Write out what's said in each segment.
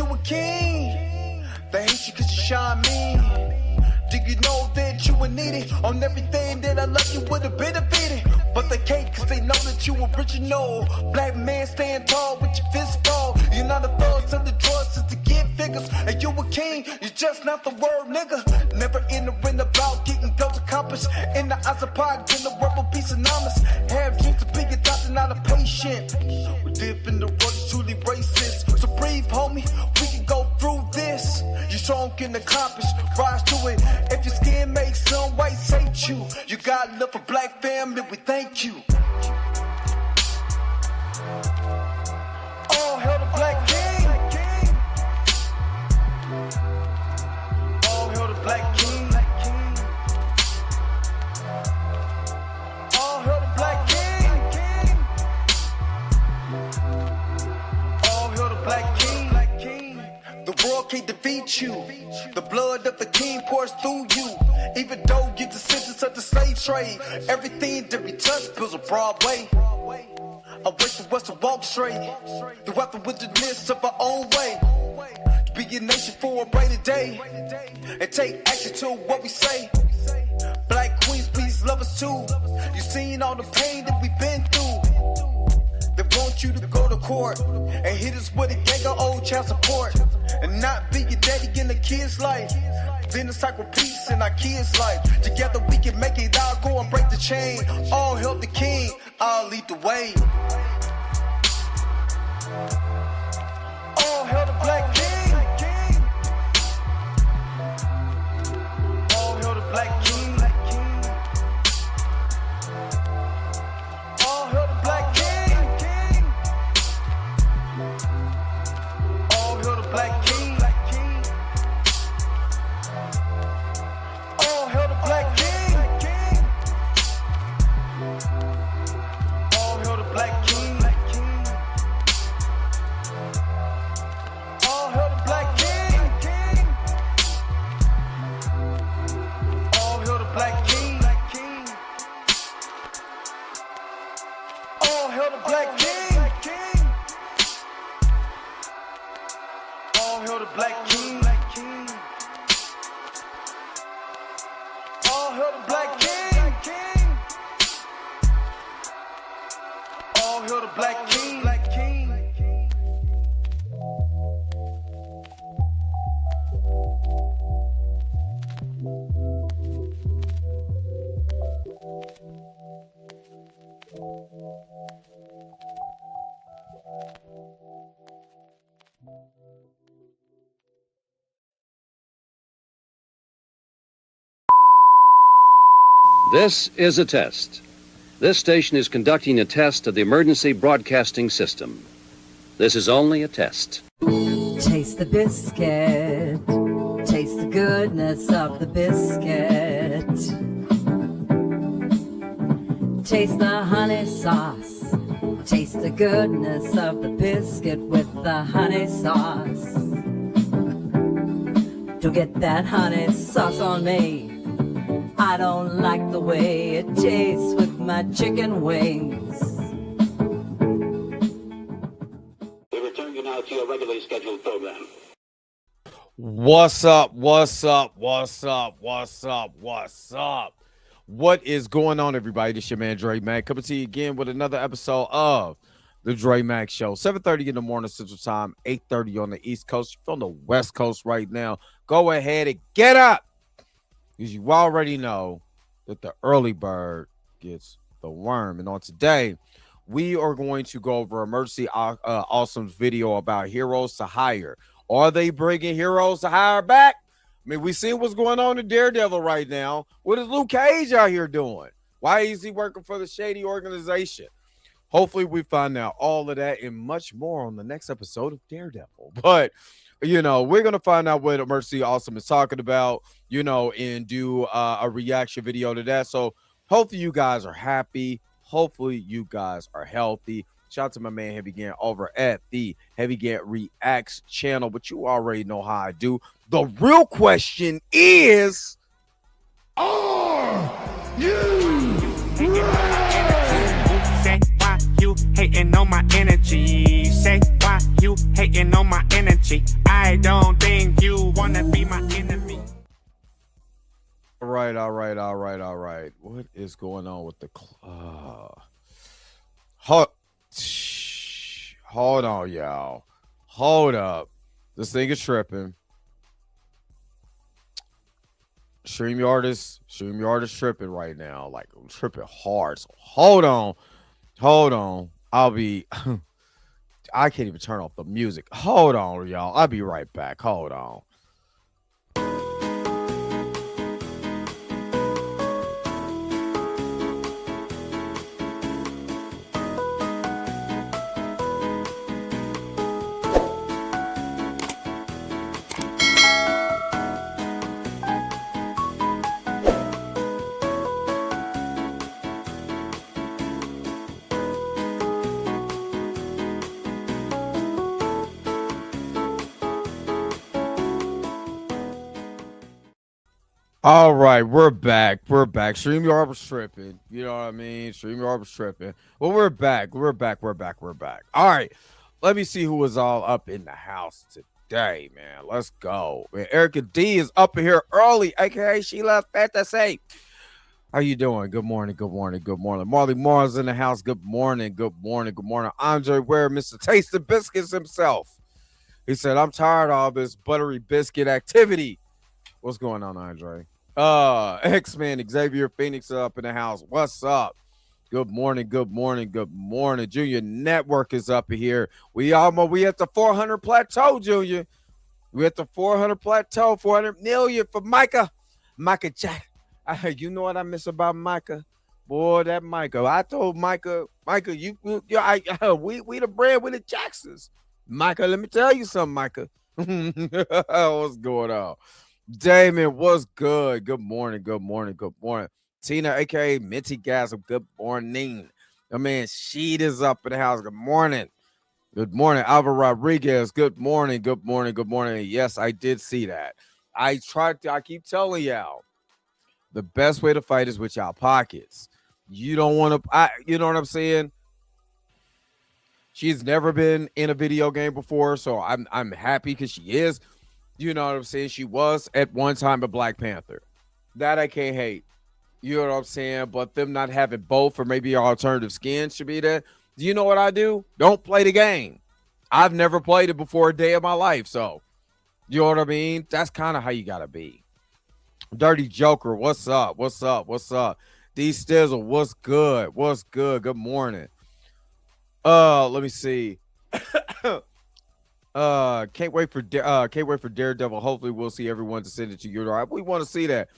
you a king. They hate you cause you shine mean. Do you know that you were needed? On everything that I love you would have benefited. But they can't cause they know that you original. Black man stand tall with your fist ball. You're not a thug, so the drugs is to get figures. And you a king, you're just not the word nigga. Never entering about getting goals accomplished. In the eyes of pride, in the world of peace anonymous. Have dreams to be a doctor, not a patient. We live in the world that's truly racist. So breathe, homie, we can go through this. You're strong and accomplished, rise to it. If your skin makes some whites hate you, you got love for black family, we thank you. All hail the black king. All hail the black king. All hail the black king. All hail the black king. The world can't defeat you. The blood of the king pours through you. Even though you're descendants of the slave trade, everything that we touch builds a broad way. I wish for us to walk straight throughout the wilderness of our own way. To be a nation for a brighter day and take action to what we say. Black queens, please love us too. You've seen all the pain that we've been through. They want you to go to court and hit us with a gang of old child support and not be your daddy in the kid's life. Then it's like with peace in our kids' life. Together we can make it out, go and break the chain. All hail the king, I'll lead the way. All hail the black king. All hail the black king. All hail the black king. All hail the black king. All hail the black king. All hail the black king. All hail the black king. All hail the black king. All hail the black king. All hail the black king. All hail the black king. All hail the black king. This is a test. This station is conducting a test of the emergency broadcasting system. This is only a test. Taste the biscuit. Taste the goodness of the biscuit. Taste the honey sauce. Taste the goodness of the biscuit with the honey sauce. Don't get that honey sauce on me. I don't like the way it tastes with my chicken wings. We return you now to your regularly scheduled program. What's up? What's up? What's up? What's up? What's up? What is going on, everybody? This your man Dre Mack coming to you again with another episode of the Dre Mack Show. 7:30 in the morning Central Time, 8:30 on the East Coast. If you're on the West Coast right now, go ahead and get up. Because you already know that the early bird gets the worm. And on today, we are going to go over Emergency Awesome's video about Heroes to Hire. Are they bringing Heroes to Hire back? I mean, we see what's going on in Daredevil right now. What is Luke Cage out here doing? Why is he working for the shady organization? Hopefully we find out all of that and much more on the next episode of Daredevil. But you know, we're going to find out what Emergency Awesome is talking about, you know, and do a reaction video to that. So hopefully you guys are happy. Hopefully you guys are healthy. Shout out to my man Heavy Gant over at the Heavy Gant Reacts channel, but you already know how I do. The real question is, are you Say why you hating on my energy? Say why you hating on my energy? I don't think you wanna be my enemy. All right. What is going on with the hold on, y'all. Hold up. This thing is tripping. StreamYard is tripping right now. Like, I'm tripping hard. So hold on. I can't even turn off the music. Hold on, y'all. I'll be right back. Hold on. All right, we're back. StreamYard was tripping. You know what I mean? StreamYard was tripping. Well, we're back. All right, let me see who was all up in the house today, man. Let's go. Man, Erica D is up in here early, aka she left fantasy. How you doing? Good morning. Marley Mars in the house. Good morning. Andre Ware, Mr. Taste the Biscuits himself. He said, I'm tired of all this buttery biscuit activity. What's going on, Andre? X-Men, Xavier Phoenix up in the house. What's up? Good morning. Junior Network is up here. We at the 400 plateau, Junior. We at the 400 plateau, 400 million for Micah Jack. You know what I miss about Micah? Boy, that Micah. I told Micah, we the brand with the Jacksons. Micah, let me tell you something, Micah. What's going on? Damon, what's good? Good morning. Tina, aka Minty Gasm, good morning. My man Sheet is up in the house. Good morning. Alvaro Rodriguez, good morning. Yes, I did see that. I keep telling y'all, the best way to fight is with y'all pockets. You don't want to, you know what I'm saying? She's never been in a video game before, so I'm happy because she is. You know what I'm saying? She was at one time a Black Panther. That I can't hate. You know what I'm saying? But them not having both or maybe alternative skin should be there. Do you know what I do? Don't play the game. I've never played it before a day of my life. So, you know what I mean? That's kind of how you got to be. Dirty Joker, what's up? D Stizzle, what's good? Good morning. Let me see. Can't wait for Daredevil. Hopefully we'll see everyone to send it to you. All right, we want to see that.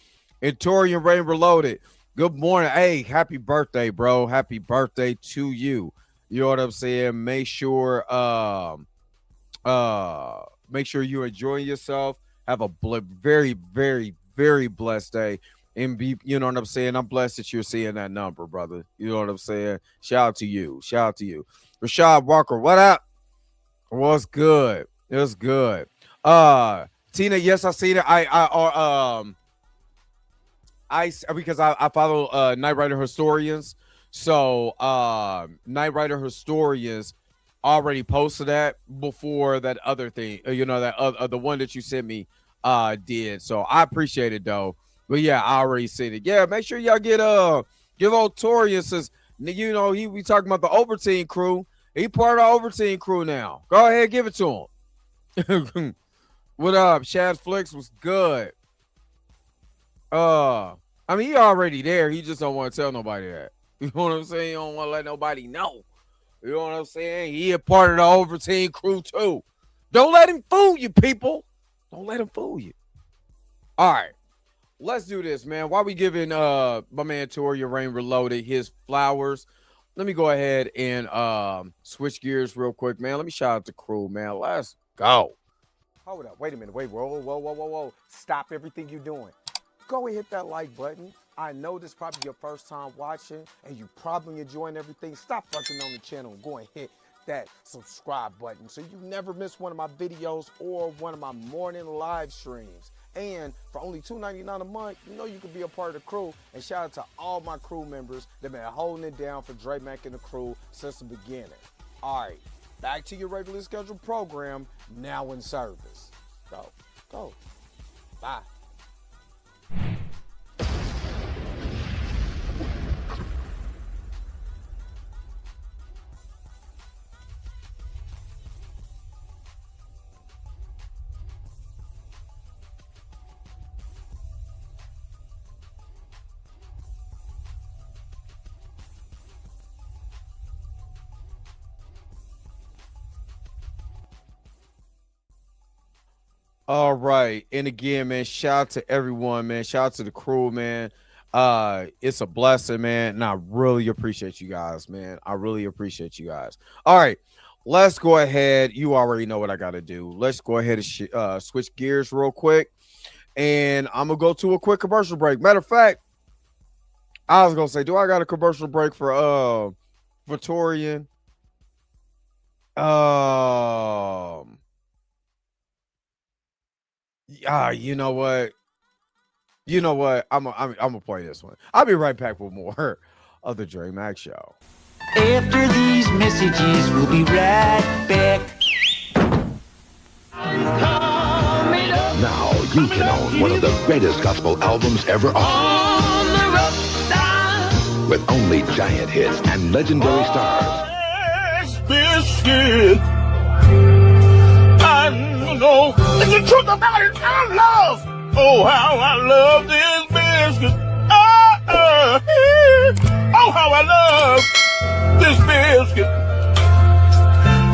And Torian Rain Reloaded, good morning. Hey, happy birthday, bro. Happy birthday to you. You know what I'm saying? Make sure you're enjoying yourself. Have a very, very, very blessed day. And be, you know what I'm saying? I'm blessed that you're seeing that number, brother. You know what I'm saying? Shout out to you. Rashad Walker, what up? What's good? It's good. Tina, yes, I see that. Because I follow Knight Rider Historians. So Knight Rider Historians already posted that before that other thing, that the one that you sent me did. So I appreciate it though. But yeah, I already seen it. Yeah, make sure y'all give old Torian, since we talking about the Overteam crew. He part of the Overteam crew now. Go ahead, give it to him. What up? Shad Flicks was good. I mean, he already there. He just don't want to tell nobody that. You know what I'm saying? He don't want to let nobody know. You know what I'm saying? He a part of the Overteam crew too. Don't let him fool you, people. Don't let him fool you. All right. Let's do this, man. While we giving my man Torian Rain Reloaded his flowers, let me go ahead and switch gears real quick, man. Let me shout out the crew, man. Let's go. Hold up. Wait a minute. Wait. Whoa. Stop everything you're doing. Go and hit that like button. I know this is probably your first time watching, and you probably enjoying everything. Stop fucking on the channel and go and hit that subscribe button so you never miss one of my videos or one of my morning live streams. And for only $2.99 a month, you can be a part of the crew. And shout out to all my crew members that have been holding it down for Dre Mack and the crew since the beginning. All right, back to your regularly scheduled program, now in service. go. Bye. All right. And again, man, shout out to everyone, man. Shout out to the crew, man. It's a blessing, man. And I really appreciate you guys, man. I really appreciate you guys. All right. Let's go ahead. You already know what I got to do. Let's go ahead and switch gears real quick. And I'm going to go to a quick commercial break. Matter of fact, I was going to say, do I got a commercial break for Torian? You know what? I'm gonna play this one. I'll be right back with more of the Dre Mack Show. After these messages, we'll be right back. Now you can own one of the greatest gospel albums ever on the rough side, with only giant hits and legendary stars. Biscuit. I know the truth about it. I love. Oh, how I love this biscuit. Oh, how I love this biscuit.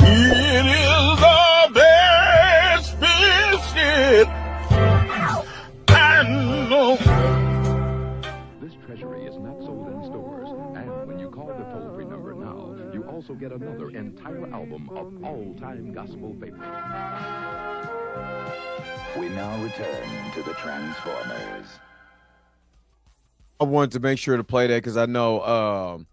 It is the best biscuit. I know. This treasury is not sold in stores, and when you call the toll-free number now, you also get another entire album of all-time gospel favorites. We now return to the Transformers. I wanted to make sure to play that because I know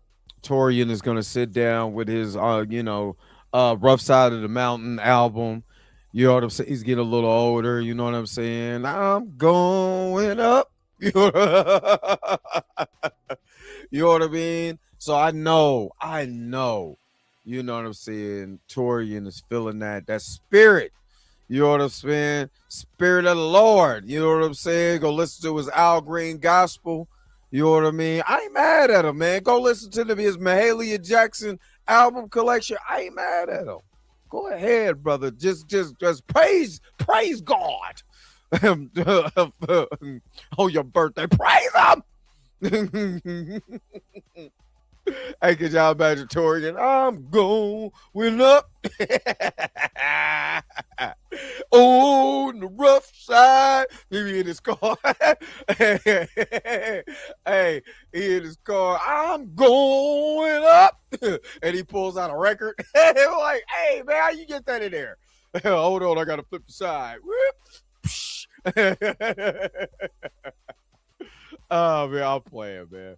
Torian is going to sit down with his, Rough Side of the Mountain album. You know what I'm saying? He's getting a little older. You know what I'm saying? I'm going up. You know what I mean? So I know. You know what I'm saying? Torian is feeling that spirit. You know what I'm saying? Spirit of the Lord. You know what I'm saying? Go listen to his Al Green gospel. You know what I mean? I ain't mad at him, man. Go listen to his Mahalia Jackson album collection. I ain't mad at him. Go ahead, brother. Just praise God on your birthday. Praise him. Hey, could y'all imagine Torian? I'm going up on the rough side. Maybe in his car. Hey, he in his car. I'm going up. And he pulls out a record. Like, hey, man, how you get that in there? Hold on, I got to flip the side. Oh, man, I'm playing, man.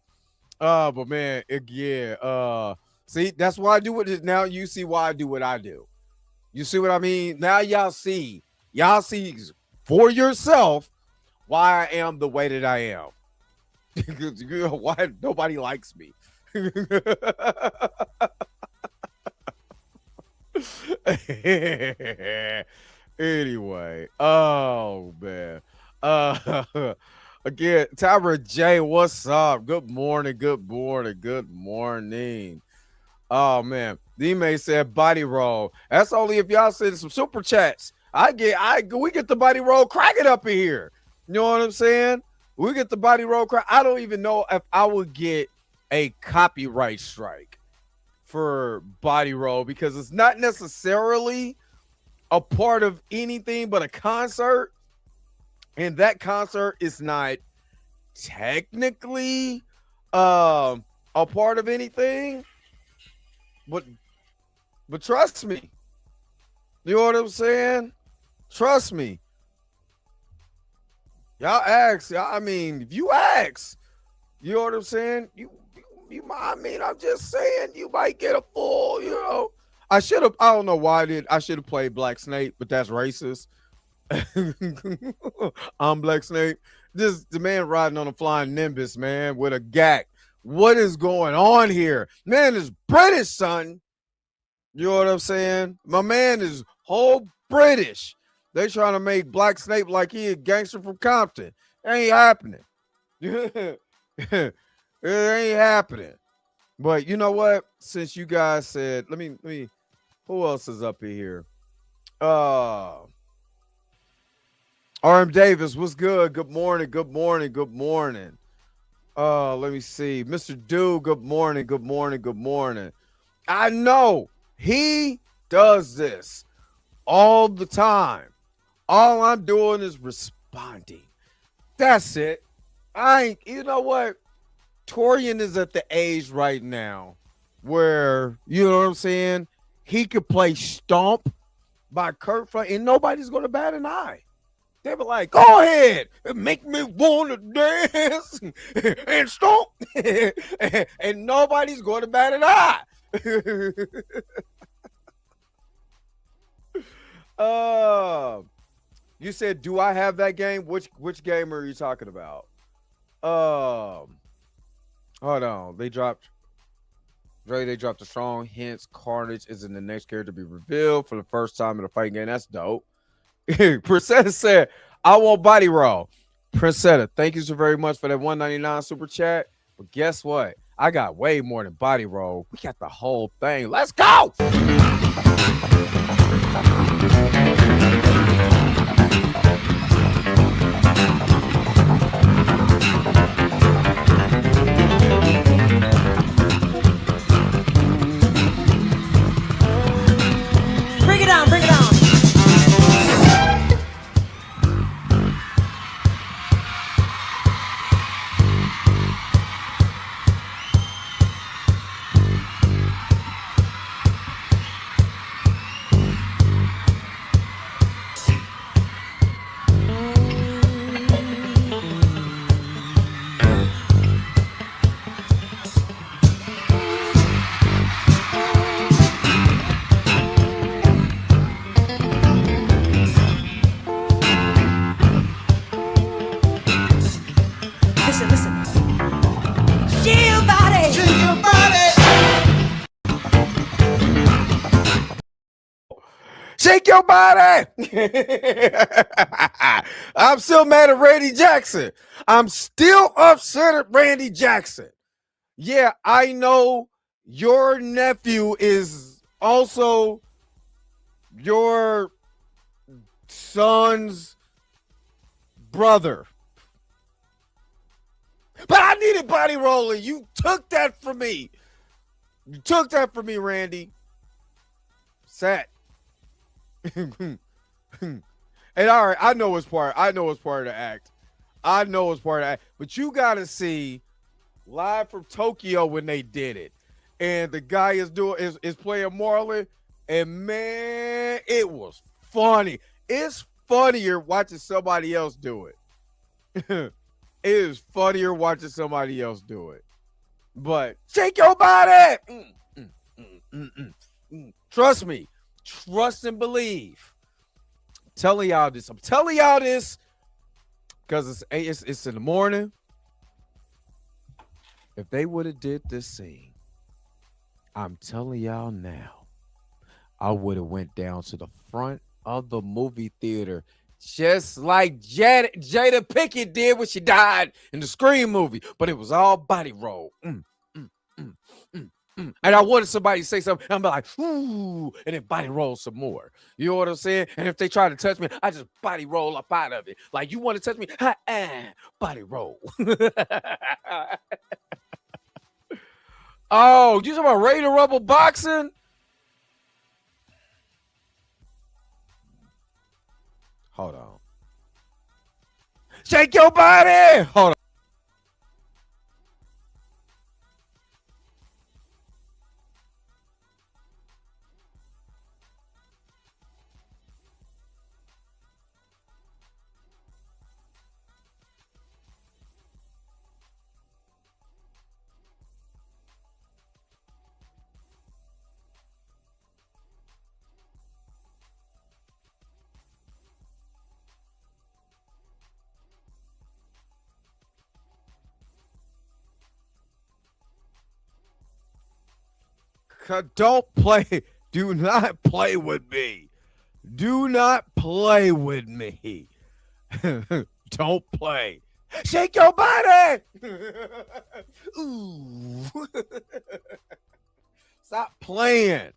But man, again, see, that's why I do it. Now you see why I do what I do. You see what I mean? Now y'all see for yourself why I am the way that I am. Because why nobody likes me. Anyway, oh man. Again, Tyra J, what's up? Good morning. Oh man, D-May said body roll. That's only if y'all send some super chats. We get the body roll cracking up in here. You know what I'm saying? We get the body roll crack. I don't even know if I would get a copyright strike for body roll because it's not necessarily a part of anything but a concert. And that concert is not technically a part of anything. But trust me. You know what I'm saying? Trust me. Y'all ask. I mean, if you ask, you know what I'm saying? I'm just saying you might get a full, I don't know why I should have played Black Snake, but that's racist. I'm Black Snake. The man riding on a flying Nimbus, man, with a GAC. What is going on here? Man is British, son. You know what I'm saying? My man is whole British. They trying to make Black Snape like he a gangster from Compton. It ain't happening. It ain't happening. But you know what? Since you guys said, let me. Who else is up in here? RM Davis, what's good? Good morning. Good morning. Good morning. Let me see. Mr. Dude, good morning. Good morning. Good morning. I know he does this all the time. All I'm doing is responding. That's it. You know what? Torian is at the age right now where, you know what I'm saying? He could play Stomp by Kurt Franklin and nobody's going to bat an eye. They were like, go ahead and make me want to dance and stomp. And nobody's going to bat an eye. You said, do I have that game? Which game are you talking about? Hold on. They dropped a strong hints. Carnage is in the next character to be revealed for the first time in a fighting game. That's dope. Princetta said, I want body roll. Princetta, thank you so very much for that $1.99 super chat. But guess what? I got way more than body roll. We got the whole thing. Let's go. Bring it on, bring it on. Shake your body. I'm still mad at Randy Jackson. I'm still upset at Randy Jackson. Yeah, I know your nephew is also your son's brother. But I needed body rolling. You took that from me. You took that from me, Randy. Sad. And all right, I know it's part of the act. But you gotta see Live from Tokyo when they did it. And the guy is playing Marlon. And man, it was funny. It's funnier watching somebody else do it. It is funnier watching somebody else do it. But shake your body. Trust me. Trust and believe. I'm telling y'all this because it's in the morning. If they would have did this scene, I'm telling y'all now, I would have went down to the front of the movie theater just like Jada Pinkett did when she died in the Scream movie, but it was all body roll. And I wanted somebody to say something, and I'm like, ooh, and then body roll some more. You know what I'm saying? And if they try to touch me, I just body roll up out of it. Like, you want to touch me? Body roll. Oh, you talking about Ready to Rumble boxing? Hold on. Shake your body. Hold on. Don't play. Do not play with me. Do not play with me. Don't play. Shake your body. Ooh. Stop playing.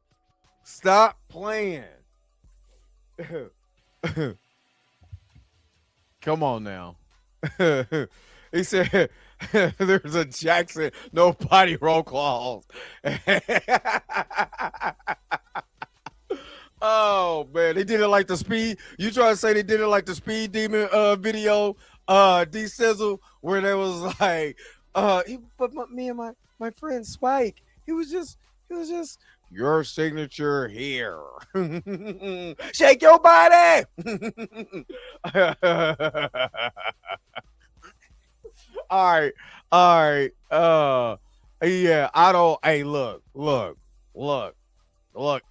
Stop playing. Come on now. He said there's a Jackson, no body roll clause. Oh man, they did it like the speed. You trying to say they did it like the Speed Demon video, D Sizzle, where there was like, me and my friend Spike, he was just your signature here. Shake your body. All right. Yeah, I don't. Hey, look.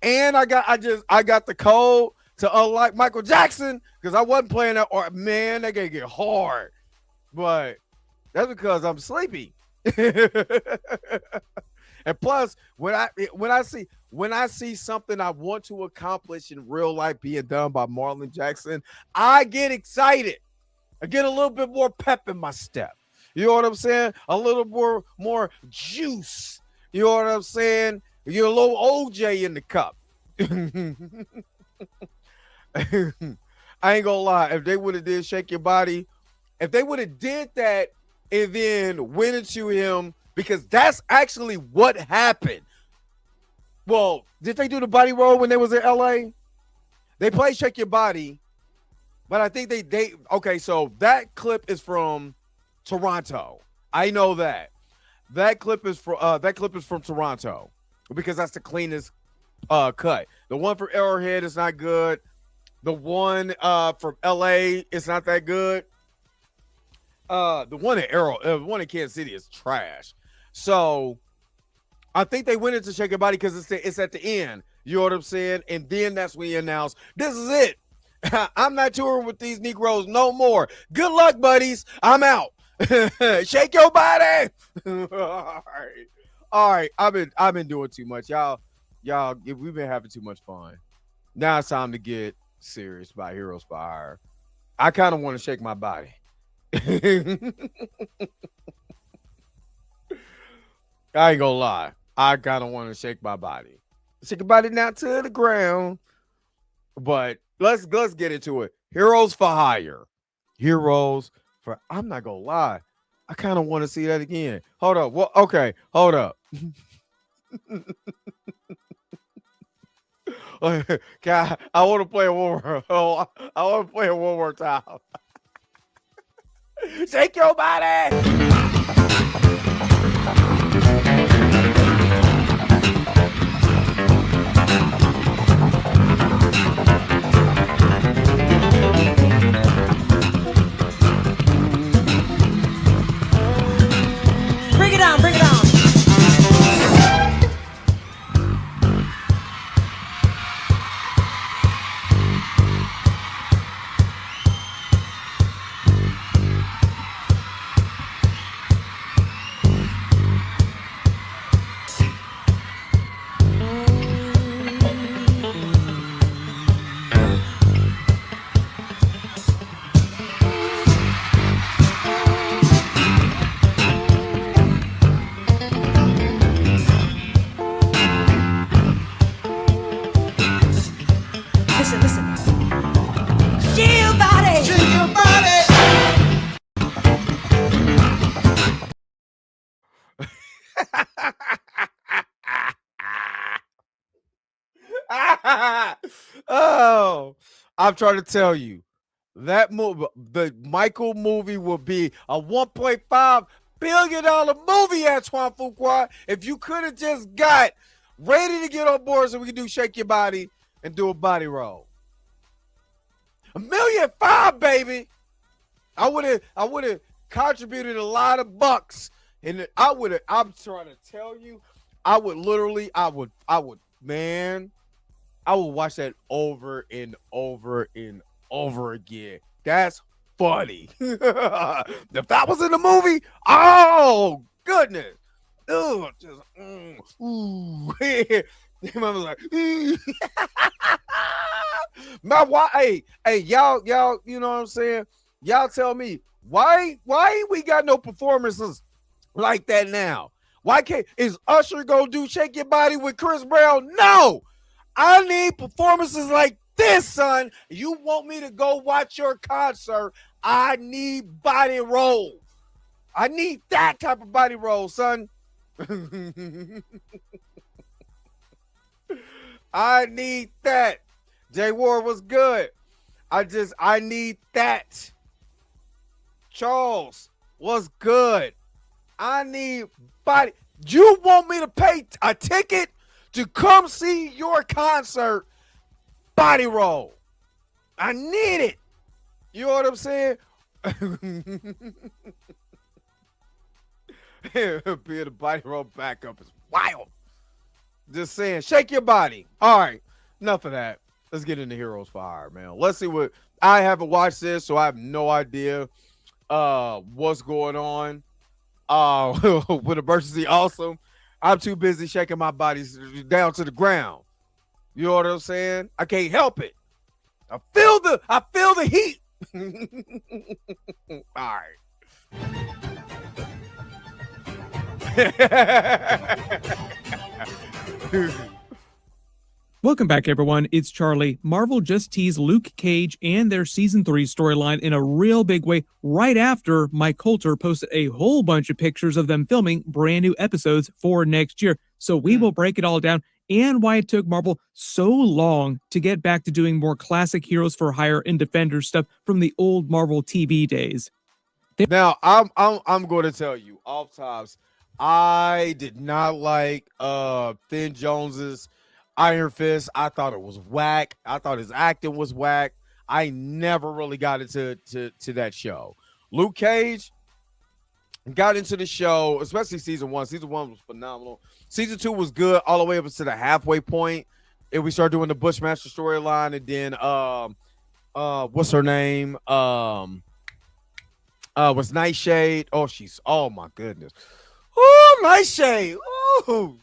And I got the code to unlock Michael Jackson because I wasn't playing that. Or man, that gonna get hard. But that's because I'm sleepy. And plus, when I see something I want to accomplish in real life being done by Marlon Jackson, I get excited. I get a little bit more pep in my step. You know what I'm saying? A little more juice. You know what I'm saying? You're a little OJ in the cup. I ain't gonna lie. If they would have did Shake Your Body, if they would have did that and then went into him, because that's actually what happened. Well, did they do the body roll when they was in LA? They played Shake Your Body, but I think they okay, so that clip is from Toronto. I know that. That clip is from Toronto because that's the cleanest cut. The one from Arrowhead is not good. The one from LA is not that good. The one in Kansas City is trash. So I think they went into Shake Your Body because it's at the end. You know what I'm saying? And then that's when he announced, this is it. I'm not touring with these Negroes no more. Good luck, buddies. I'm out. Shake your body. All right. I've been doing too much. Y'all, we've been having too much fun. Now it's time to get serious about Heroes for Hire. I kind of want to shake my body. I ain't gonna lie. I kind of want to shake my body. Shake your body down to the ground. But let's get into it. Heroes for Hire. I'm not gonna lie. I kind of want to see that again. Hold up. Well, okay. Hold up. God, I want to play it one more. I want to play it one more time. Shake your body. Bring it on, bring it on. Listen. Shake your body. Shake your body. Oh, I'm trying to tell you that movie, the Michael movie, will be a $1.5 billion movie, Antoine Fuqua. If you could have just got ready to get on board so we can do Shake Your Body and do a body roll. $1.5 million, baby. I would have contributed a lot of bucks, and I'm trying to tell you, I would watch that over and over and over again. That's funny. If that was in the movie, oh goodness. Ooh, just ooh. Mom was like, My why? Hey, y'all, you know what I'm saying? Y'all tell me why we got no performances like that now? Why can't is Usher gonna do Shake Your Body with Chris Brown? No, I need performances like this, son. You want me to go watch your concert? I need body roll. I need that type of body roll, son. I need that. Jay Ward was good. I need that. Charles was good. I need body. You want me to pay a ticket to come see your concert? Body roll. I need it. You know what I'm saying? Being a body roll backup is wild. Just saying, shake your body. All right, enough of that. Let's get into Heroes for Hire, man. Let's see what I haven't watched this, so I have no idea what's going on. With Emergency Awesome, I'm too busy shaking my body down to the ground. You know what I'm saying? I can't help it. I feel the heat. All right. Welcome back, everyone. It's Charlie. Marvel just teased Luke Cage and their Season 3 storyline in a real big way right after Mike Coulter posted a whole bunch of pictures of them filming brand new episodes for next year. So we will break it all down and why it took Marvel so long to get back to doing more classic Heroes for Hire and Defenders stuff from the old Marvel TV days. Now, I'm going to tell you off tops, I did not like Finn Jones's Iron Fist. I thought it was whack. I thought his acting was whack. I never really got into that show. Luke Cage got into the show, especially season 1. Season 1 was phenomenal. Season 2 was good all the way up to the halfway point. And we started doing the Bushmaster storyline, and then what's her name? Was Nightshade. Oh my goodness. Oh, Nightshade. Oh.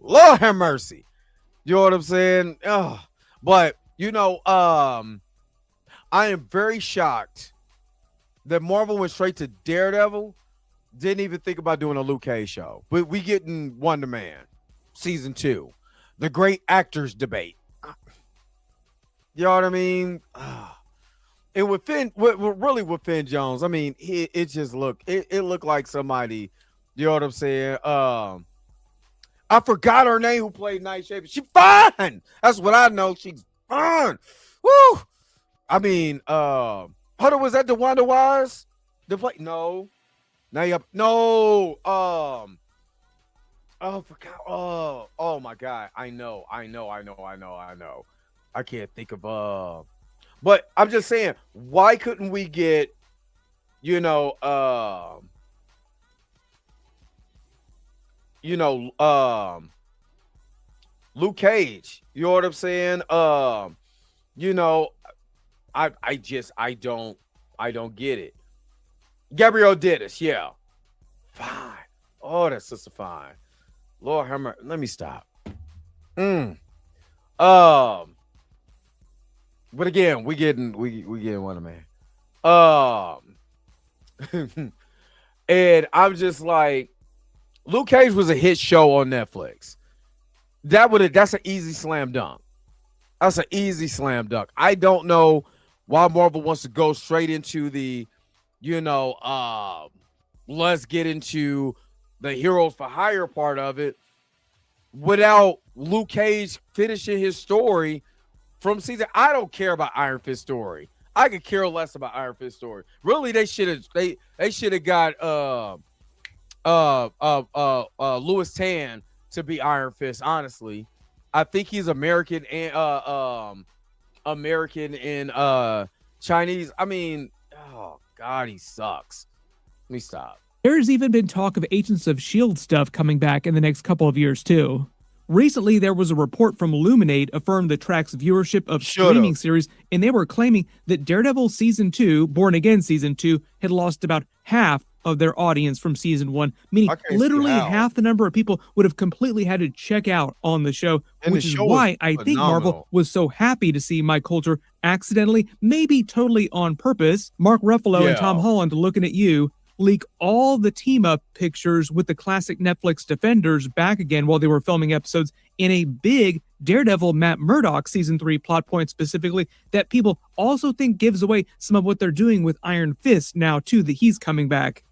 Lord have mercy. You know what I'm saying? But you know, I am very shocked that Marvel went straight to Daredevil. Didn't even think about doing a Luke Cage show. But we getting Wonder Man season 2, the great actors debate. You know what I mean? And with Finn, with Finn Jones, I mean, it just looked like somebody. You know what I'm saying? I forgot her name who played Nightshade. She's fine. That's what I know. She's fine. Woo. I mean, hold on, was that DeWanda Wise? No. Now you no. Oh, forgot. Oh my God. I know. I can't think of but I'm just saying, why couldn't we get, Luke Cage? You know what I'm saying? I don't get it. Gabrielle Dennis, yeah. Fine. Oh, that's sister fine. Lord Hammer, let me stop. But again, we getting Wonder Man. And I'm just like, Luke Cage was a hit show on Netflix. That's an easy slam dunk. That's an easy slam dunk. I don't know why Marvel wants to go straight into the, let's get into the Heroes for Hire part of it without Luke Cage finishing his story from season. I don't care about Iron Fist story. I could care less about Iron Fist story. Really, they should have got Louis Tan to be Iron Fist. Honestly, I think he's American and Chinese. I mean, oh God, he sucks. Let me stop. There's even been talk of Agents of S.H.I.E.L.D. stuff coming back in the next couple of years, too. Recently, there was a report from Illuminate affirmed the track's viewership of streaming series, and they were claiming that Daredevil Season 2, Born Again Season 2, had lost about half of their audience from season 1, meaning I can't see literally how. half the number of people would have completely had to check out on the show, And which the is show was why I think Marvel phenomenal. was so happy to see Mike Coulter accidentally, maybe totally on purpose, Mark Ruffalo and Tom Yeah. Holland, looking at you, leak all the team-up pictures with the classic Netflix Defenders back again while they were filming episodes in a big Daredevil Matt Murdock season 3 plot point specifically that people also think gives away some of what they're doing with Iron Fist now too, that he's coming back.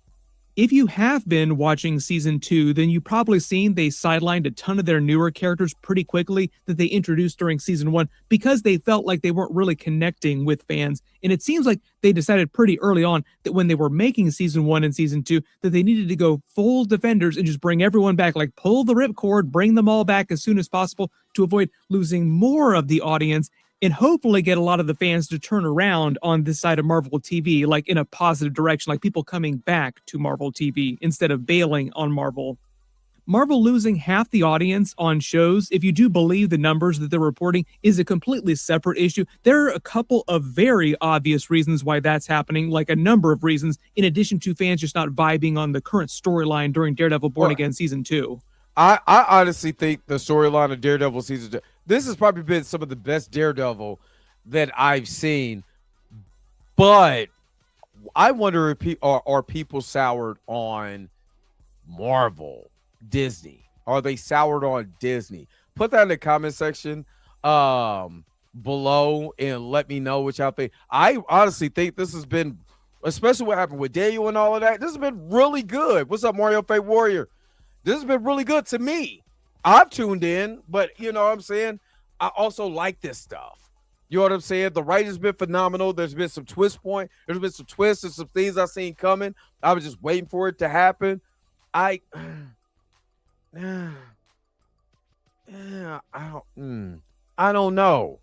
If you have been watching season 2, then you've probably seen they sidelined a ton of their newer characters pretty quickly that they introduced during season 1 because they felt like they weren't really connecting with fans. And it seems like they decided pretty early on that when they were making season 1 and season 2, that they needed to go full Defenders and just bring everyone back, like pull the ripcord, bring them all back as soon as possible to avoid losing more of the audience and hopefully get a lot of the fans to turn around on this side of Marvel TV, like in a positive direction, like people coming back to Marvel TV instead of bailing on Marvel. Marvel losing half the audience on shows, if you do believe the numbers that they're reporting, is a completely separate issue. There are a couple of very obvious reasons why that's happening, like a number of reasons, in addition to fans just not vibing on the current storyline during Daredevil Born Again Season 2. I honestly think the storyline of Daredevil season 2, this has probably been some of the best Daredevil that I've seen. But I wonder if are people soured on Marvel, Disney? Are they soured on Disney? Put that in the comment section below and let me know what y'all think. I honestly think this has been, especially what happened with Daniel and all of that, this has been really good. What's up, Mario Fate Warrior? This has been really good to me. I've tuned in, but you know what I'm saying? I also like this stuff. You know what I'm saying? The writing's been phenomenal. There's been some twist point. There's been some twists and some things I've seen coming. I was just waiting for it to happen. I don't know.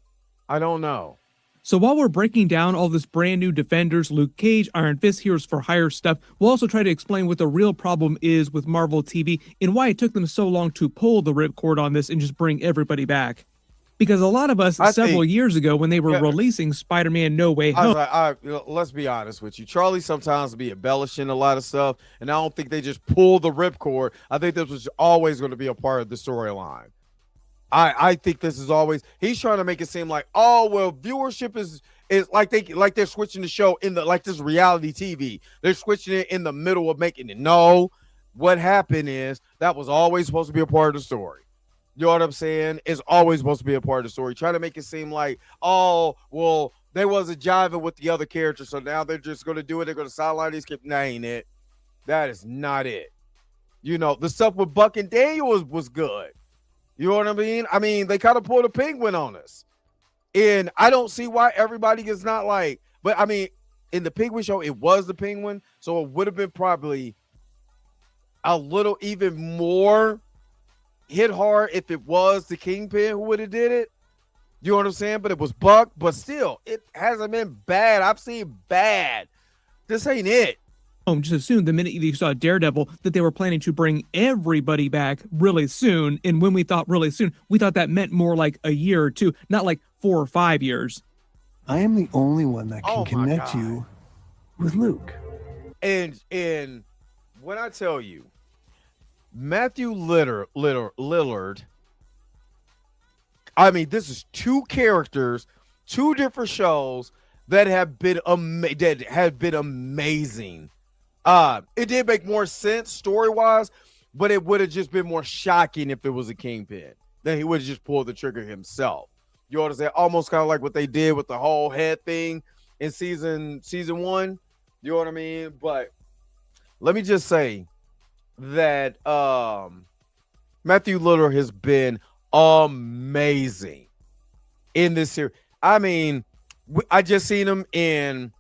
I don't know. So while we're breaking down all this brand new Defenders, Luke Cage, Iron Fist, Heroes for Hire stuff, we'll also try to explain what the real problem is with Marvel TV and why it took them so long to pull the ripcord on this and just bring everybody back. Because a lot of us several years ago when they were releasing Spider-Man No Way Home. Let's be honest with you. Charlie sometimes be embellishing a lot of stuff, and I don't think they just pull the ripcord. I think this was always going to be a part of the storyline. I think this is always, he's trying to make it seem like, oh well, viewership is like they're switching the show in the, like this reality TV. They're switching it in the middle of making it. No, what happened is that was always supposed to be a part of the story. You know what I'm saying? It's always supposed to be a part of the story. Trying to make it seem like, oh, well, they wasn't jiving with the other characters, so now they're just going to do it. They're going to sideline these kids. That ain't it. That is not it. You know, the stuff with Buck and Daniel was good. You know what I mean? I mean, they kind of pulled a penguin on us. And I don't see why everybody is not like, but I mean, in the Penguin show, it was the Penguin. So it would have been probably a little even more hit hard if it was the Kingpin who would have did it. You know what I'm saying? But it was Buck, but still, it hasn't been bad. I've seen bad. This ain't it. Just assume the minute you saw Daredevil that they were planning to bring everybody back really soon. And when we thought really soon, we thought that meant more like a year or two, not like 4 or 5 years. I am the only one that can connect you with Luke. And when I tell you, Matthew Lillard, I mean, this is 2 characters, 2 different shows that have been amazing. It did make more sense story-wise, but it would have just been more shocking if it was a Kingpin. Then he would have just pulled the trigger himself. You know what I'm saying? Almost kind of like what they did with the whole head thing in season 1. You know what I mean? But let me just say that Matthew Lillard has been amazing in this series. I mean, I just seen him in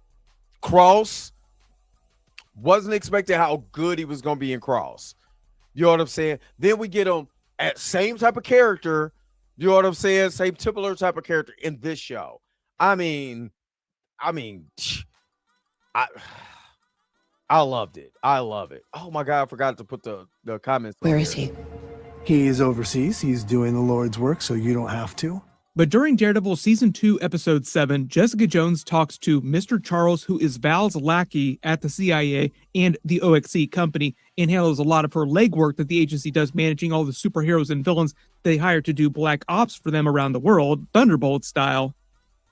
Cross. Wasn't expecting how good he was going to be in Cross. You know what I'm saying? Then we get him at same type of character. You know what I'm saying? Same typical type of character in this show. I mean, I loved it. I love it. Oh my God, I forgot to put the comments. Where is he? He is overseas. He's doing the Lord's work, so you don't have to. But during Daredevil Season 2, Episode 7, Jessica Jones talks to Mr. Charles, who is Val's lackey at the CIA and the OXC company, and handles a lot of her legwork that the agency does, managing all the superheroes and villains they hire to do black ops for them around the world, Thunderbolt style.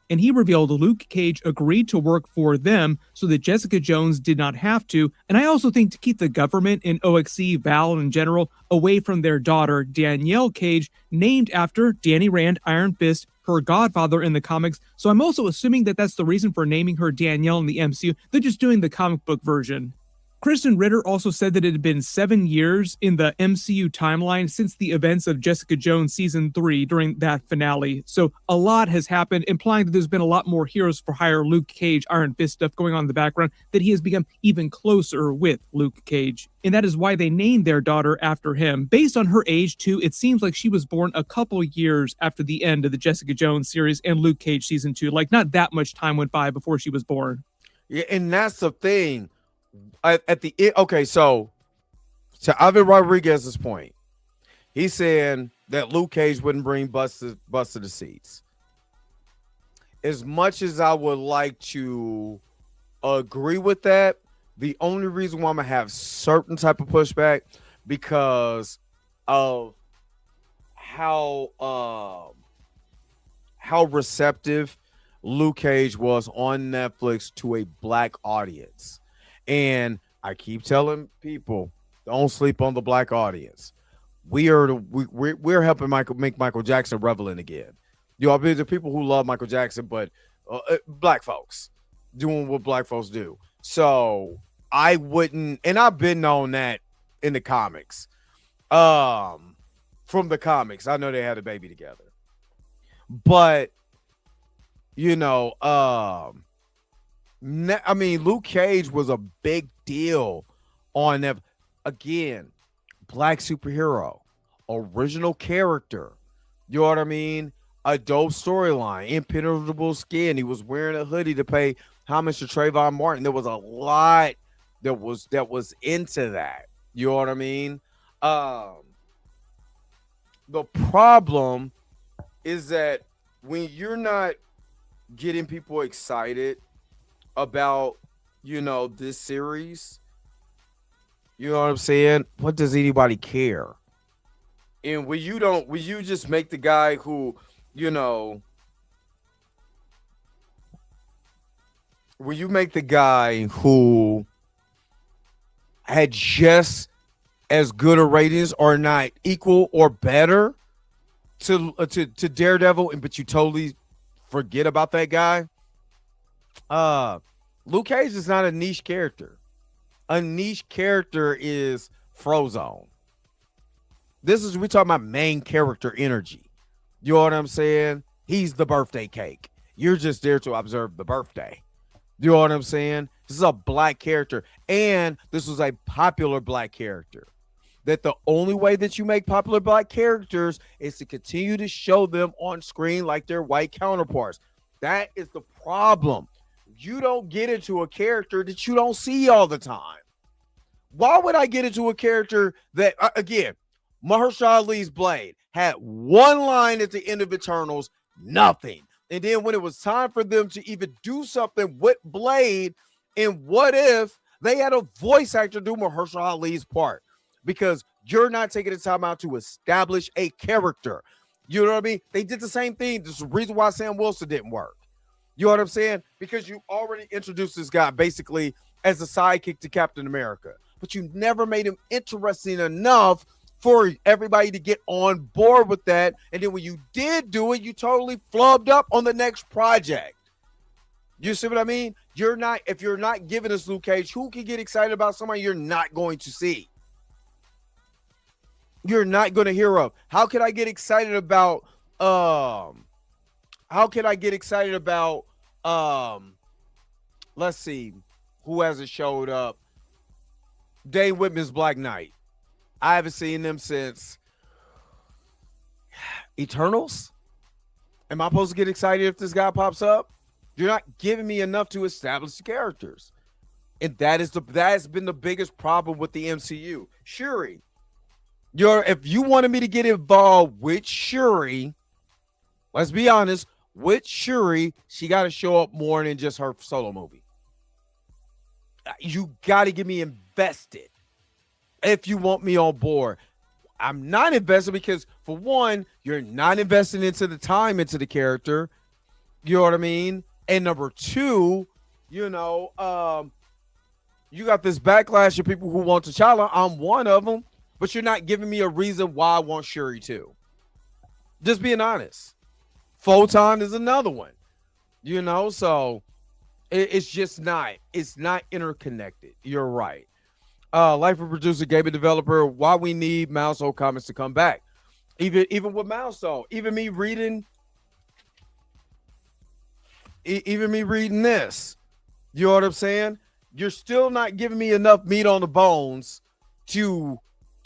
And he revealed Luke Cage agreed to work for them so that Jessica Jones did not have to, and I also think to keep the government and OXC, Val in general, away from their daughter, Danielle Cage, named after Danny Rand, Iron Fist, her godfather in the comics. So I'm also assuming that that's the reason for naming her Danielle in the MCU. They're just doing the comic book version. Kristen Ritter also said that it had been 7 years in the MCU timeline since the events of Jessica Jones Season 3 during that finale. So a lot has happened, implying that there's been a lot more Heroes for Hire, Luke Cage, Iron Fist stuff going on in the background, that he has become even closer with Luke Cage. And that is why they named their daughter after him. Based on her age, too, it seems like she was born a couple years after the end of the Jessica Jones series and Luke Cage Season 2. Like, not that much time went by before she was born. Yeah, and that's the thing. At the end, okay, so to Ivan Rodriguez's point, he's saying that Luke Cage wouldn't bring butts to the seats. As much as I would like to agree with that, the only reason why I'm gonna have certain type of pushback because of how receptive Luke Cage was on Netflix to a black audience. And I keep telling people, don't sleep on the black audience. We're helping make Michael Jackson relevant again. You know, there's people who love Michael Jackson, but black folks doing what black folks do. So I wouldn't, and I've been on that in the comics. From the comics, I know they had a baby together, but you know, I mean, Luke Cage was a big deal on that. Again, black superhero, original character. You know what I mean? A dope storyline, impenetrable skin. He was wearing a hoodie to pay homage to Trayvon Martin. There was a lot that was into that. You know what I mean? The problem is that when you're not getting people excited about, you know, this series, you know what I'm saying? What does anybody care? And when you just make the guy who, you know, when you make the guy who had just as good a ratings or not equal or better to Daredevil, but you totally forget about that guy. Luke Cage is not a niche character. A niche character is Frozone. We're talking about main character energy. You know what I'm saying? He's the birthday cake. You're just there to observe the birthday. You know what I'm saying? This is a black character, and this was a popular black character. That the only way that you make popular black characters is to continue to show them on screen like their white counterparts. That is the problem. You don't get into a character that you don't see all the time. Why would I get into a character that, again, Mahershala Ali's Blade had one line at the end of Eternals, nothing. And then when it was time for them to even do something with Blade, and what if they had a voice actor do Mahershala Ali's part? Because you're not taking the time out to establish a character. You know what I mean? They did the same thing. This is the reason why Sam Wilson didn't work. You know what I'm saying? Because you already introduced this guy basically as a sidekick to Captain America, but you never made him interesting enough for everybody to get on board with that. And then when you did do it, you totally flubbed up on the next project. You see what I mean? If you're not giving us Luke Cage, who can get excited about somebody you're not going to see? You're not going to hear of. How can I get excited about let's see who hasn't showed up. Dane Whitman's Black Knight. I haven't seen them since Eternals. Am I supposed to get excited if this guy pops up? You're not giving me enough to establish the characters. And that has been the biggest problem with the MCU. Shuri. If you wanted me to get involved with Shuri, Let's be honest. With Shuri, she got to show up more than just her solo movie. You got to get me invested if you want me on board. I'm not invested because, for one, you're not investing into the time into the character. You know what I mean? And number two, you know, you got this backlash of people who want T'Challa. I'm one of them, but you're not giving me a reason why I want Shuri too. Just being honest. Photon is another one, you know, so it's just not. It's not interconnected. You're right. Life of Producer, Game and Developer, why we need Milestone Comics to come back. Even with Milestone, even me reading this, you know what I'm saying? You're still not giving me enough meat on the bones to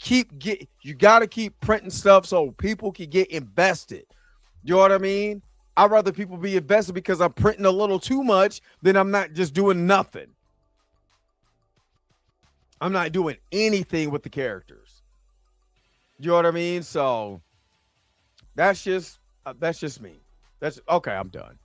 you got to keep printing stuff so people can get invested. You know what I mean? I'd rather people be invested because I'm printing a little too much than I'm not just doing nothing. I'm not doing anything with the characters. You know what I mean? So that's just me. That's okay. I'm done.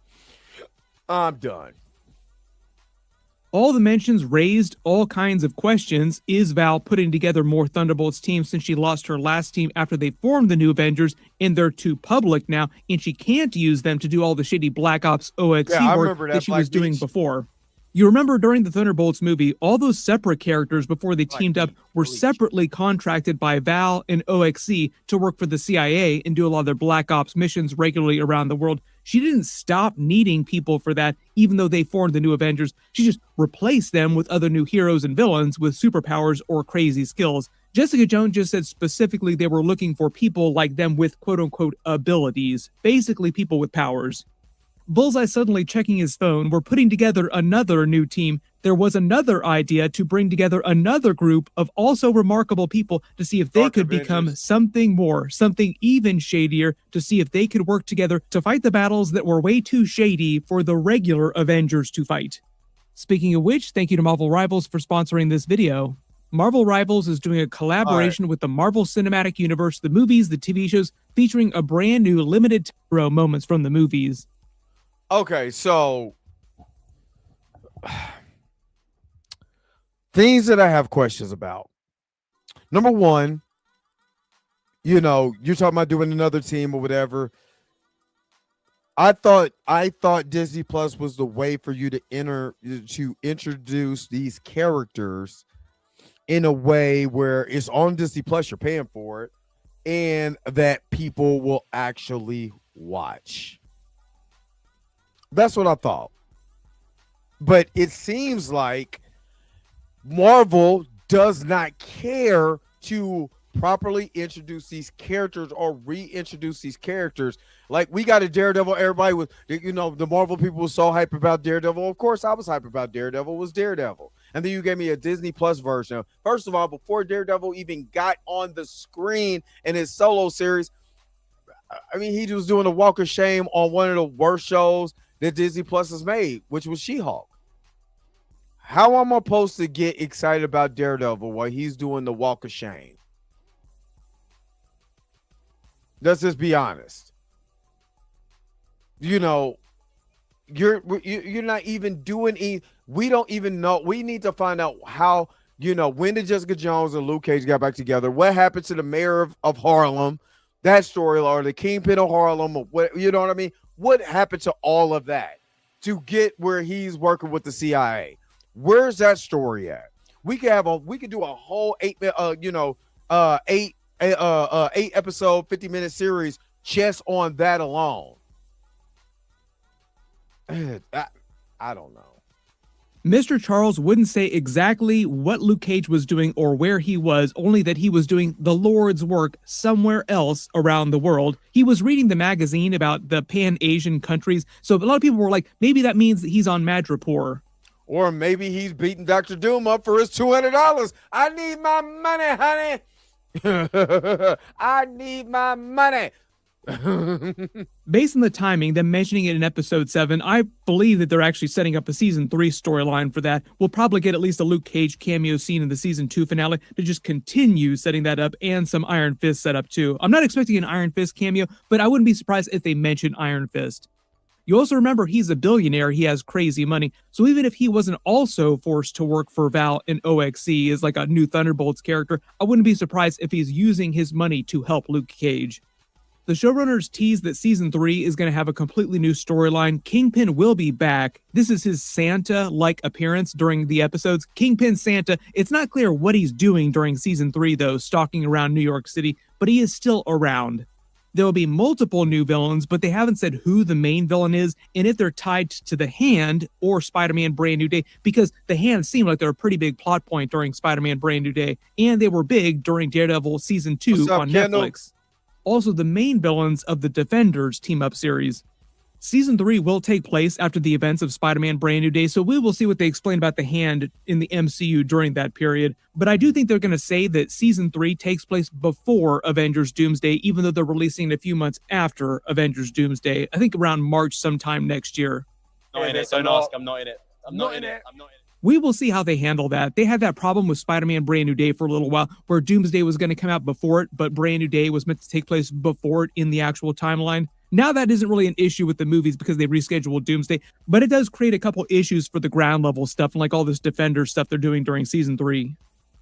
All the mentions raised all kinds of questions. Is Val putting together more Thunderbolts teams since she lost her last team after they formed the New Avengers and they're too public now, and she can't use them to do all the shady Black Ops OXC work that she was doing before? You remember during the Thunderbolts movie, all those separate characters before they teamed up were separately contracted by Val and OXC to work for the CIA and do a lot of their Black Ops missions regularly around the world. She didn't stop needing people for that, even though they formed the New Avengers. She just replaced them with other new heroes and villains with superpowers or crazy skills. Jessica Jones just said specifically they were looking for people like them with quote-unquote abilities, basically people with powers. Bullseye suddenly checking his phone. We're putting together another new team. There was another idea to bring together another group of also remarkable people to see if they could become something more, something even shadier, to see if they could work together to fight the battles that were way too shady for the regular Avengers to fight. Speaking of which, thank you to Marvel Rivals for sponsoring this video. Marvel Rivals is doing a collaboration with the Marvel Cinematic Universe, the movies, the TV shows, featuring a brand new limited moments from the movies. Okay, so things that I have questions about. Number one, you know, you're talking about doing another team or whatever. I thought Disney Plus was the way for you to introduce these characters in a way where it's on Disney Plus, you're paying for it, and that people will actually watch. That's what I thought. But it seems like Marvel does not care to properly introduce these characters or reintroduce these characters. Like, we got a Daredevil. Everybody was, you know, the Marvel people were so hype about Daredevil. Of course, I was hype about Daredevil. Was Daredevil. And then you gave me a Disney Plus version. First of all, before Daredevil even got on the screen in his solo series, I mean, he was doing a walk of shame on one of the worst shows that Disney Plus has made, which was She-Hulk. How am I supposed to get excited about Daredevil while he's doing the walk of shame? Let's just be honest. You know, you're not even doing we don't even know. We need to find out how, you know, when did Jessica Jones and Luke Cage got back together? What happened to the mayor of Harlem? That story, or the Kingpin of Harlem, or what, you know what I mean? What happened to all of that to get where he's working with the CIA? Where's that story at? We could do a whole 8 episode 50-minute series just on that alone. I don't know. Mr. Charles wouldn't say exactly what Luke Cage was doing or where he was, only that he was doing the Lord's work somewhere else around the world. He was reading the magazine about the Pan-Asian countries, so a lot of people were like, maybe that means that he's on Madripoor. Or maybe he's beating Dr. Doom up for his $200. I need my money, honey. I need my money. Based on the timing, them mentioning it in episode 7, I believe that they're actually setting up a season 3 storyline for that. We'll probably get at least a Luke Cage cameo scene in the season 2 finale to just continue setting that up, and some Iron Fist setup too. I'm not expecting an Iron Fist cameo, but I wouldn't be surprised if they mention Iron Fist. You also remember he's a billionaire, he has crazy money, so even if he wasn't also forced to work for Val in OXC as like a new Thunderbolts character, I wouldn't be surprised if he's using his money to help Luke Cage. The showrunners tease that season 3 is going to have a completely new storyline. Kingpin will be back. This is his Santa-like appearance during the episodes. Kingpin Santa, it's not clear what he's doing during season 3 though, stalking around New York City, but he is still around. There will be multiple new villains, but they haven't said who the main villain is and if they're tied to the Hand or Spider-Man Brand New Day, because the Hand seemed like they're a pretty big plot point during Spider-Man Brand New Day, and they were big during Daredevil season 2 on Netflix. Also, the main villains of the Defenders team-up series. Season 3 will take place after the events of Spider-Man Brand New Day, so we will see what they explain about the Hand in the MCU during that period. But I do think they're going to say that Season 3 takes place before Avengers Doomsday, even though they're releasing it a few months after Avengers Doomsday. I think around March sometime next year. Not in it, don't ask, I'm not in it. I'm not in it. We will see how they handle that. They had that problem with Spider-Man Brand New Day for a little while, where Doomsday was going to come out before it, but Brand New Day was meant to take place before it in the actual timeline. Now that isn't really an issue with the movies because they rescheduled Doomsday, but it does create a couple issues for the ground level stuff and like all this Defender stuff they're doing during season 3.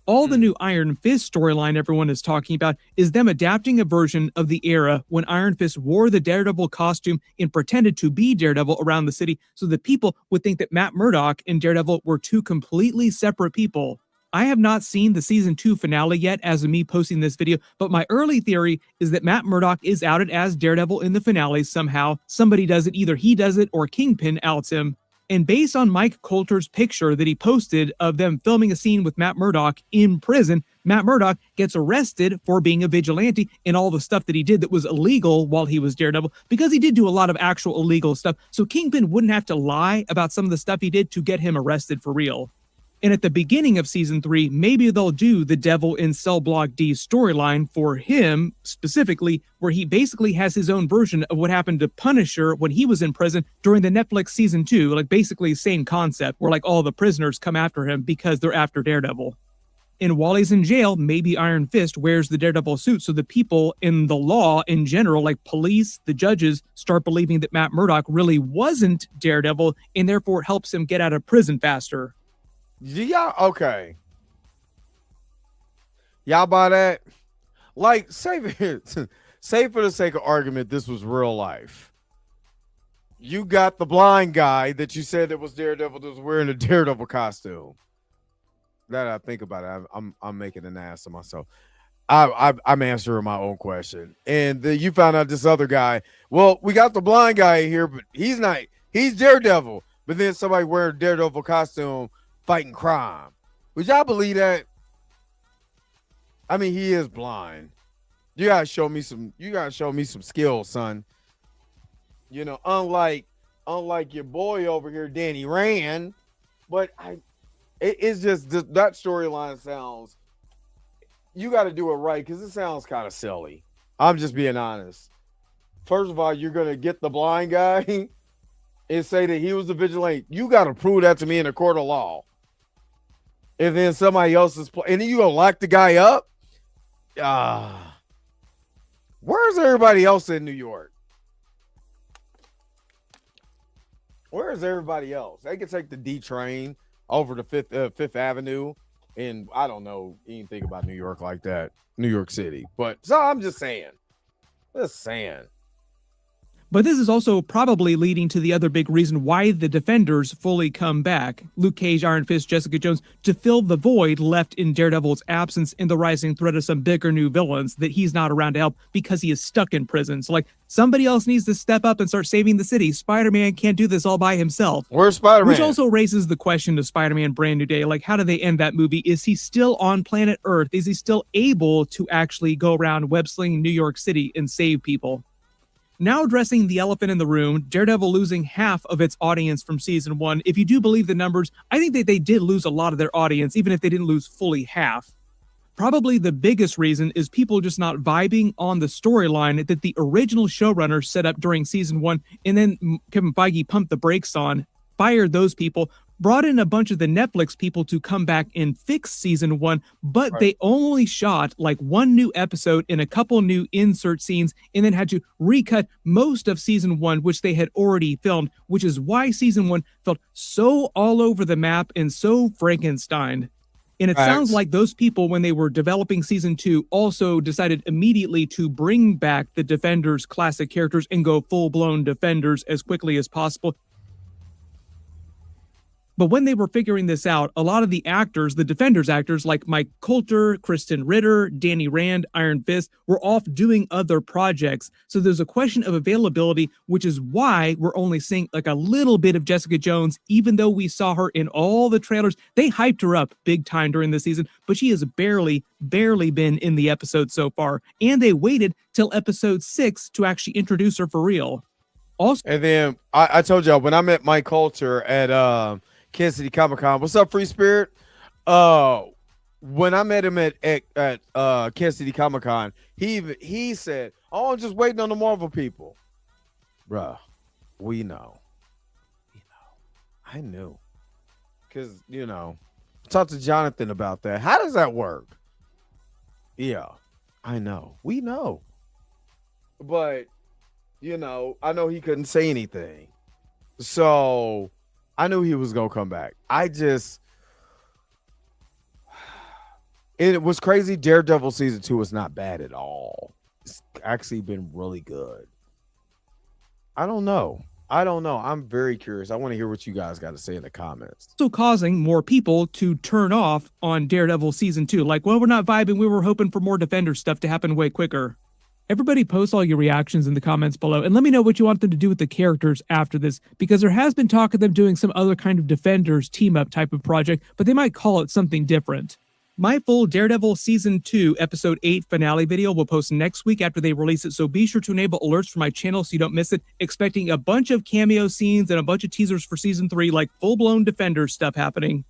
All the new Iron Fist storyline everyone is talking about is them adapting a version of the era when Iron Fist wore the Daredevil costume and pretended to be Daredevil around the city so that people would think that Matt Murdock and Daredevil were two completely separate people. I have not seen the season 2 finale yet as of me posting this video, but my early theory is that Matt Murdock is outed as Daredevil in the finale somehow. Somebody does it, either he does it or Kingpin outs him. And based on Mike Coulter's picture that he posted of them filming a scene with Matt Murdock in prison, Matt Murdock gets arrested for being a vigilante and all the stuff that he did that was illegal while he was Daredevil, because he did do a lot of actual illegal stuff. So Kingpin wouldn't have to lie about some of the stuff he did to get him arrested for real. And at the beginning of season 3, maybe they'll do the Devil in Cell Block D storyline for him specifically, where he basically has his own version of what happened to Punisher when he was in prison during the Netflix season 2, like basically same concept, where like all the prisoners come after him because they're after Daredevil. And while he's in jail, maybe Iron Fist wears the Daredevil suit so the people in the law in general, like police, the judges, start believing that Matt Murdock really wasn't Daredevil and therefore helps him get out of prison faster. Yeah, okay. Y'all buy that? Like, say for the sake of argument, this was real life. You got the blind guy that you said that was Daredevil that was wearing a Daredevil costume. Now that I think about it, I'm making an ass of myself. I'm answering my own question. And you found out this other guy. Well, we got the blind guy here, but he's Daredevil. But then somebody wearing a Daredevil costume fighting crime. Would y'all believe that? I mean, he is blind. You gotta show me some skill, son. You know, unlike your boy over here, Danny Rand. But it's just that storyline sounds. You got to do it right because it sounds kind of silly. I'm just being honest. First of all, you're gonna get the blind guy and say that he was the vigilante. You got to prove that to me in a court of law. And then somebody else is and then you gonna lock the guy up? Where's everybody else in New York? Where's everybody else? They could take the D train over to Fifth Avenue, and I don't know anything about New York like that, New York City. But so I'm just saying. But this is also probably leading to the other big reason why the Defenders fully come back. Luke Cage, Iron Fist, Jessica Jones, to fill the void left in Daredevil's absence and the rising threat of some bigger new villains that he's not around to help because he is stuck in prison. So like somebody else needs to step up and start saving the city. Spider-Man can't do this all by himself. Where's Spider-Man? Which also raises the question of Spider-Man Brand New Day. Like, how do they end that movie? Is he still on planet Earth? Is he still able to actually go around web-slinging New York City and save people? Now addressing the elephant in the room, Daredevil losing half of its audience from season 1. If you do believe the numbers, I think that they did lose a lot of their audience, even if they didn't lose fully half. Probably the biggest reason is people just not vibing on the storyline that the original showrunner set up during season 1, and then Kevin Feige pumped the brakes on, fired those people, brought in a bunch of the Netflix people to come back and fix season 1, but they only shot like one new episode and a couple new insert scenes, and then had to recut most of season 1, which they had already filmed, which is why season 1 felt so all over the map and so Frankenstein. And it sounds like those people, when they were developing season 2, also decided immediately to bring back the Defenders classic characters and go full-blown Defenders as quickly as possible. But when they were figuring this out, a lot of the actors, the Defenders actors like Mike Coulter, Kristen Ritter, Danny Rand, Iron Fist, were off doing other projects. So there's a question of availability, which is why we're only seeing like a little bit of Jessica Jones, even though we saw her in all the trailers. They hyped her up big time during the season, but she has barely been in the episode so far. And they waited till episode 6 to actually introduce her for real. Also, and then I told y'all when I met Mike Coulter at Kansas City Comic-Con. What's up, Free Spirit? When I met him at Kansas City Comic-Con, he said, "Oh, I'm just waiting on the Marvel people." Bruh, we know. I knew. Because, talked to Jonathan about that. How does that work? Yeah, I know. We know. But, I know he couldn't say anything. So I knew he was going to come back. It was crazy. Daredevil season 2 was not bad at all. It's actually been really good. I don't know. I'm very curious. I want to hear what you guys got to say in the comments. Also causing more people to turn off on Daredevil season 2. Like, well, we're not vibing. We were hoping for more Defender stuff to happen way quicker. Everybody post all your reactions in the comments below and let me know what you want them to do with the characters after this, because there has been talk of them doing some other kind of Defenders team-up type of project, but they might call it something different. My full Daredevil Season 2 Episode 8 finale video will post next week after they release it, so be sure to enable alerts for my channel so you don't miss it, expecting a bunch of cameo scenes and a bunch of teasers for Season 3, like full-blown Defenders stuff happening.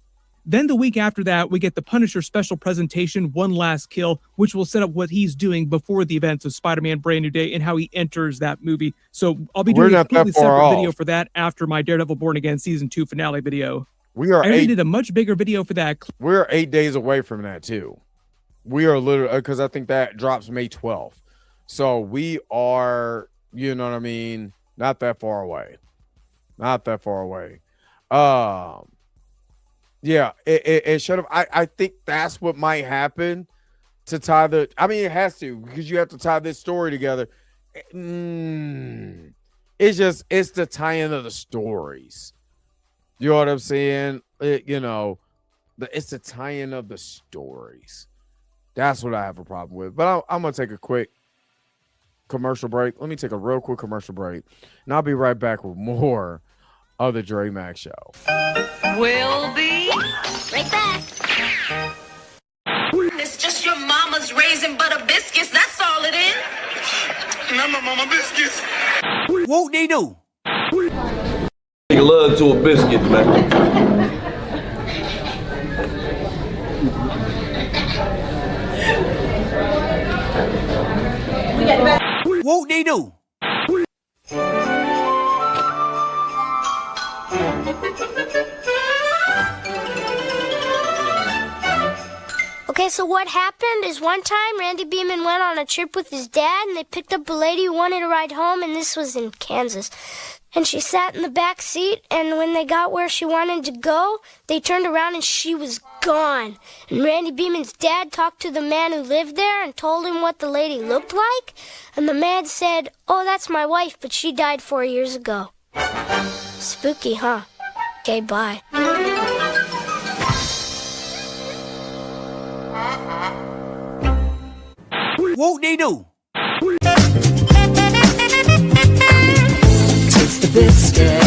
Then the week after that, we get the Punisher special presentation, One Last Kill, which will set up what he's doing before the events of Spider-Man Brand New Day and how he enters that movie. So I'll be doing a completely separate video for that after my Daredevil Born Again Season 2 finale video. I already did a much bigger video for that. We're 8 days away from that too. We are literally, because I think that drops May 12th. So we are, not that far away. Yeah, it should have. I think that's what might happen to tie it has to, because you have to tie this story together. It's the tie-in of the stories. You know what I'm saying? It's the tie-in of the stories. That's what I have a problem with. But I'm going to take a quick commercial break. Let me take a real quick commercial break, and I'll be right back with more of the Dre Mack Show. We'll be right back. It's just your mama's raisin butter biscuits. That's all it is. Not my mama biscuits. Won't they do? Take a love to a biscuit, man. Won't they do? Okay, so what happened is one time Randy Beeman went on a trip with his dad and they picked up a lady who wanted to ride home, and this was in Kansas. And she sat in the back seat, and when they got where she wanted to go, they turned around and she was gone. And Randy Beeman's dad talked to the man who lived there and told him what the lady looked like. And the man said, "Oh, that's my wife, but she died 4 years ago." Spooky, huh? Okay, bye. Won't they do? Taste the biscuit.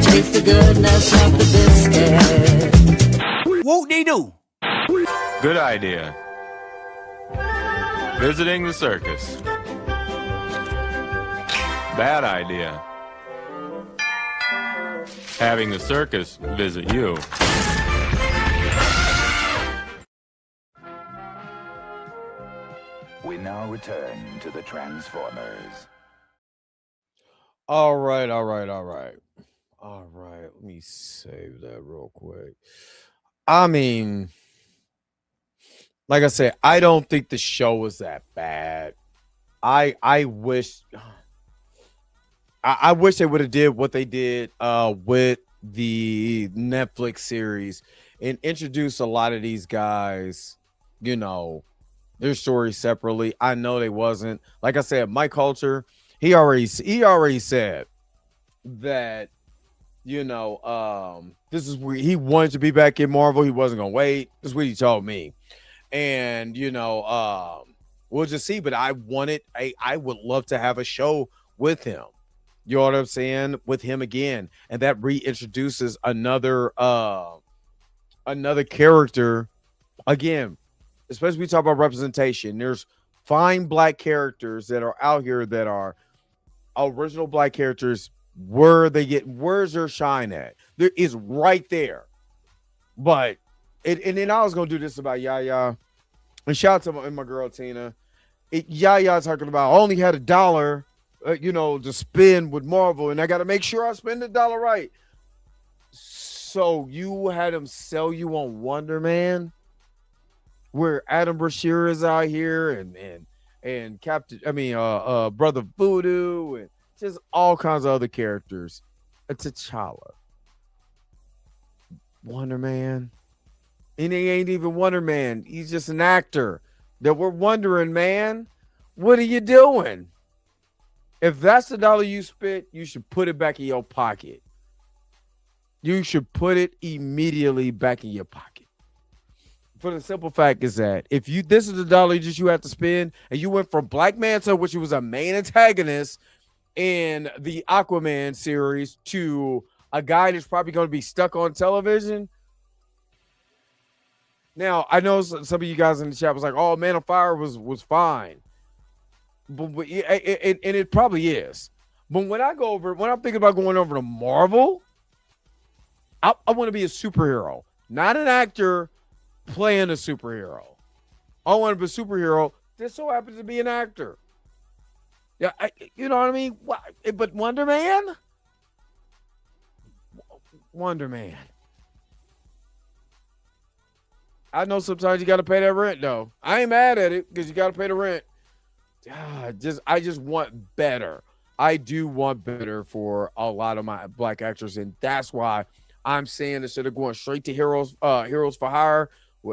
Taste the goodness of the biscuit. Won't they do? Good idea. Visiting the circus. Bad idea. Having the circus visit you. return to the Transformers. All right. Let me save that real quick. I mean, like I said, I don't think the show was that bad. I wish they would have did what they did with the Netflix series and introduce a lot of these guys, you know, their stories separately. I know they wasn't. Like I said, Mike Coulter, he already said that, you know, this is where he wanted to be back in Marvel. He wasn't gonna wait. This is what he told me. And you know, we'll just see. But I would love to have a show with him. You know what I'm saying? With him again. And that reintroduces another character again. Especially we talk about representation. There's fine black characters that are out here that are original black characters. Where's their shine at? There is right there. But and then I was gonna do this about Yaya. And shout out to my girl Tina. Yaya talking about I only had $1, you know, to spend with Marvel, and I got to make sure I spend $1 right. So you had him sell you on Wonder Man, where Adam Brashear is out here, and Brother Voodoo, and just all kinds of other characters. T'Challa, Wonder Man, and he ain't even Wonder Man. He's just an actor that we're wondering, man, what are you doing? If that's the $1 you spent, you should put it back in your pocket. You should put it immediately back in your pocket. For the simple fact is that if this is the $1 you have to spend, and you went from Black Manta, which was a main antagonist in the Aquaman series, to a guy that's probably going to be stuck on television. Now, I know some of you guys in the chat was like, "Oh, Man of Fire was fine," but it probably is. But when I'm thinking about going over to Marvel, I want to be a superhero, not an actor playing a superhero. I want to be a superhero. This so happens to be an actor. Yeah, you know what I mean? But Wonder Man. I know sometimes you got to pay that rent, though. I ain't mad at it because you got to pay the rent. I just want better. I do want better for a lot of my black actors, and that's why I'm saying instead of going straight to Heroes for Hire,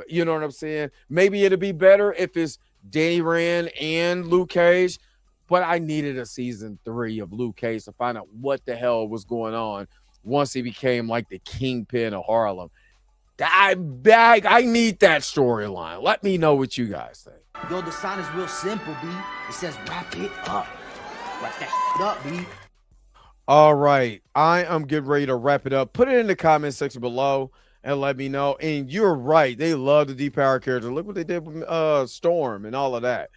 you know what I'm saying? Maybe it'll be better if it's Danny Rand and Luke Cage, but I needed a season 3 of Luke Cage to find out what the hell was going on once he became like the kingpin of Harlem. I need that storyline. Let me know what you guys think. Yo, the sign is real simple, B. It says wrap it up. Wrap that up, B. All right. I am getting ready to wrap it up. Put it in the comment section below and let me know. And you're right. They love the depower character. Look what they did with Storm and all of that.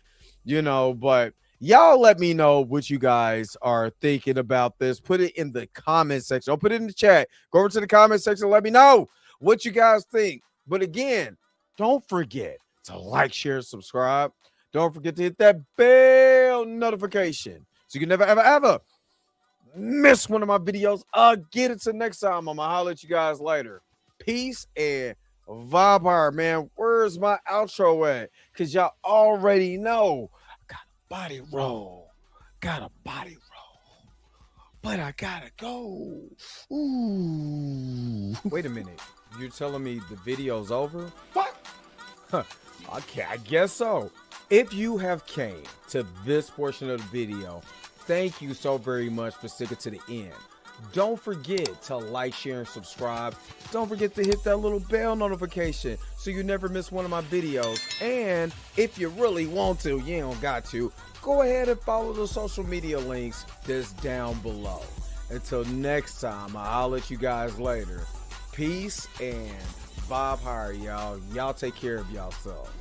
You know, but y'all let me know what you guys are thinking about this. Put it in the comment section. I'll put it in the chat. Go over to the comment section and let me know what you guys think. But again, don't forget to like, share, subscribe. Don't forget to hit that bell notification so you can never, ever, ever miss one of my videos. Get it to next time. I'm going to holler at you guys later. Peace and vibe hard, man. Where's my outro at? Because y'all already know I got a body roll. But I gotta go. Ooh. Wait a minute. You're telling me the video's over? What? Okay, I guess so. If you have came to this portion of the video, thank you so very much for sticking to the end. Don't forget to like, share, and subscribe. Don't forget to hit that little bell notification so you never miss one of my videos. And if you really want to, you don't got to, go ahead and follow the social media links that's down below. Until next time, I'll let you guys later. Peace and vibe higher, y'all. Y'all take care of yourself.